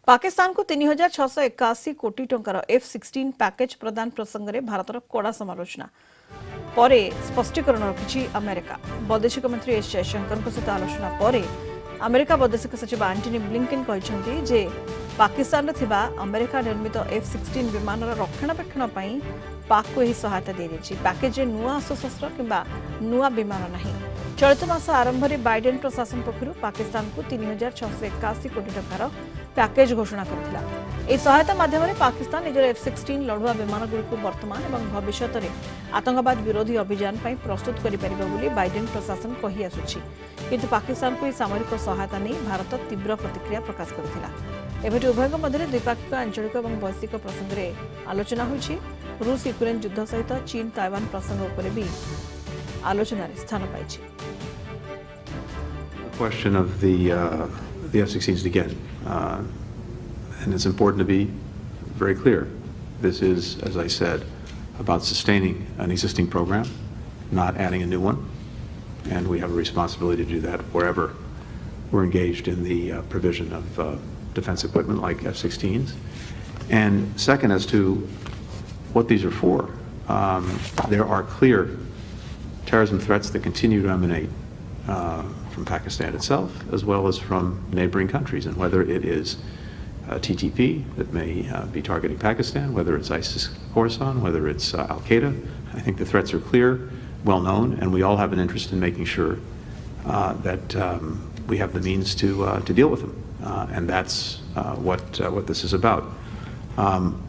पाकिस्तान को 3681 कोटी टंकार F-16 package प्रदान प्रसंग में भारतर कड़ा समालोचना पर स्पष्टीकरण रखी अमेरिका। वैदेशिक मंत्री एस जयशंकर सहित आलोचना पर अमेरिका वैदेशिक सचिव एंटनी ब्लिंकेन कहते जे पाकिस्तान थिबा अमेरिका निर्मित F-16 विमान रक्षणाबेक्षण पाक को यह सहायता दी जाइए। पैकेज नुआ अस्त्रशस्त्र किंबा नुआ विमान नहीं। चलित मास आरंभ में बाइडेन प्रशासन पक्षर पाकिस्तान को 3681 कोटी टंकार पैकेज घोषणा करथिला। ए सहायता माध्यम पाकिस्तान निजर F-16 लड़ुआ विमान गुड़िक वर्तमान और भविष्य में आतंकवाद विरोधी अभियान प्रस्तुत कर बाइडेन प्रशासन कही आसुछि। किंतु पाकिस्तान को सामरिक सहायता नहीं भारत तीव्र प्रतिक्रिया प्रकाश करथिला। एबेट उभय मध्य द्विपाक्षिक आंचलिक और वैश्विक प्रसंग में आलोचना होछि। रूस यूक्रेन युद्ध सहित चीन ताइवान प्रसंग उपर भी आलोचना स्थान पाइछि। Question of the F-16s again, and it's important to be very clear. This is, as I said, about sustaining an existing program, not adding a new one, and we have a responsibility to do that wherever we're engaged in the provision of defense equipment like F-16s. And second, as to what these are for, there are clear terrorism threats that continue to emanate from Pakistan itself, as well as from neighboring countries, and whether it is TTP that may be targeting Pakistan, whether it's ISIS Khorasan, whether it's Al-Qaeda, I think the threats are clear, well known, and we all have an interest in making sure that we have the means to deal with them, and that's what this is about.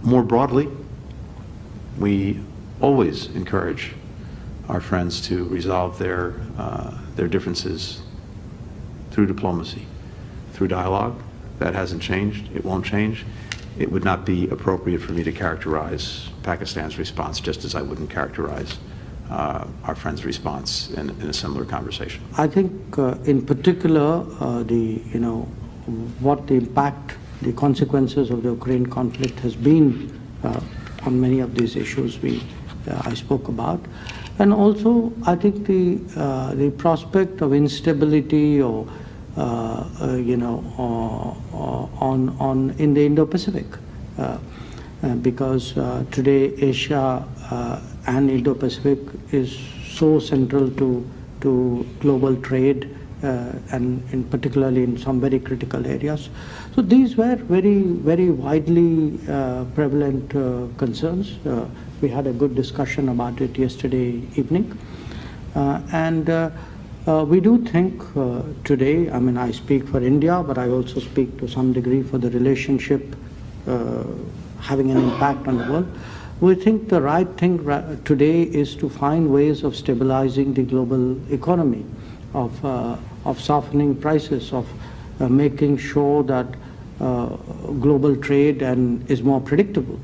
More broadly, we always encourage our friends to resolve their differences through diplomacy, through dialogue. That hasn't changed. It won't change. It would not be appropriate for me to characterize Pakistan's response just as I wouldn't characterize our friend's response in a similar conversation. I think in particular what the impact, the consequences of the Ukraine conflict has been on many of these issues I spoke about. And also, I think the prospect of instability or in the Indo-Pacific, because today Asia and Indo-Pacific is so central to global trade, and particularly in some very critical areas. So these were very, very widely prevalent concerns. We had a good discussion about it yesterday evening. We do think today, I mean, I speak for India, but I also speak to some degree for the relationship having an impact on the world. We think the right thing today is to find ways of stabilizing the global economy, of softening prices, of making sure that global trade is more predictable.